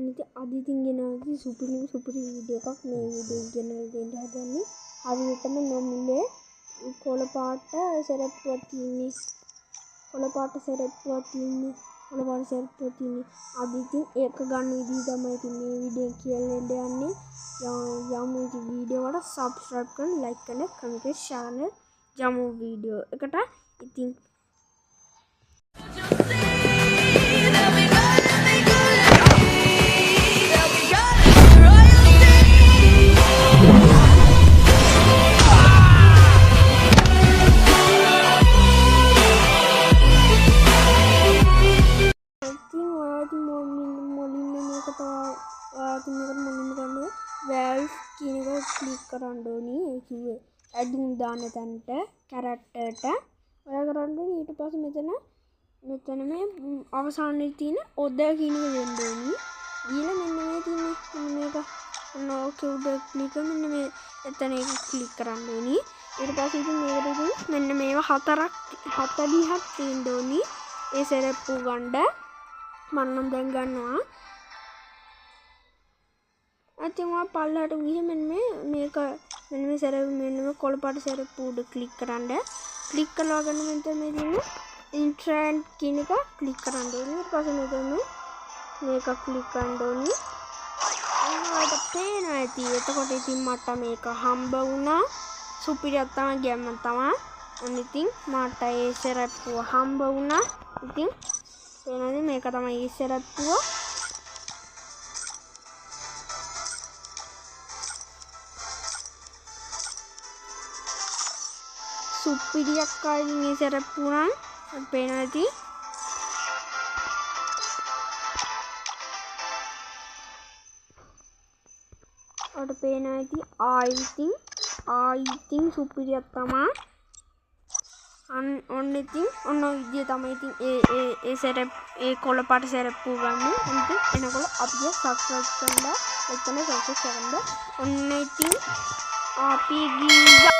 අනිත් අද ඉතින් ගෙනාවි සුපිරි වීඩියෝ එකක් මේ වීඩියෝ ගෙනල්ලා දෙන්න හදන්නේ. හරියටම නොමිලේ කොළ පාට සරප්පුවක් තියෙන්නේ. කොළ පාට සරප්පුවක් තියෙන්නේ. අද ඉතින් ඒක ගන්න විදිහ තමයි ඉතින් මේ වීඩියෝ කියලා යන්නේ. යමු ඉතින් වීඩියෝ එකට subscribe කරන්න, like කරන්න, comment කරන්න, share යමු වීඩියෝ එකට. ඉතින් වැල්ස් කියන එක ක්ලික් කරන්න ඕනි. ඒ කිව්වේ ඇඩින් දාන තැනට කැරක්ටර්ට ඔයා කරන්න ඕනි. ඊට පස්සේ මෙතන මේ අවසානයේ තියෙන ඔද කියන එක දෙන්න ඕනි. ඊළඟ මෙන්න මේ තියෙන්නේ මේක ඕකේ උඩ ක්ලික් කරලා මෙන්න මේ එතන ඒක ක්ලික් කරන්න ඕනි. ඊට පස්සේ ඉතින් මේකට ඉතින් මෙන්න මේවා හතක් තියෙන්න ඕනි. ඒ සරප්පු ගන්න මම නම් දැන් ගන්නවා. අතින් ඔය පල්ලයට ගිහින් මෙන්න මේ කොළ පාට සරප්පු උඩ ක්ලික් කරන්න. ක්ලික් කළා ගන්න මෙතන මේ තියෙන ඉන්ට්‍රැන්ට් කියන එක ක්ලික් කරන්න ඕනේ. ඊට පස්සේ මෙතන මේක ක්ලික් කරන්න ඕනේ. ඔයාලට පේනවා ඇති. එතකොට ඉතින් මට මේක හම්බ වුණා. සුපිරියක් තමයි ගැම්ම තමයි. ඉතින් මට ඒ සරප්පුව හම්බ වුණා. ඉතින් එනවාද මේක තමයි ඒ සරප්පුව. සුපිරියක් කාලේ මේ සරප්පුව නම් පේනවා ඇති. ඔයාලට පේනවා ඇති. ආයිතින් සුපිරියක් තමයි. ඔන්න ඉතින් ඔන්න විදිය තමයි ඉතින් ඒ සරප් ඒ කොළ පාට සරප්පු ගන්න. ඉතින් එනකොට අපිට subscribe කරන්න, like කරන්න, subscribe කරන්න. ඔන්න ඉතින් අපි ගියා.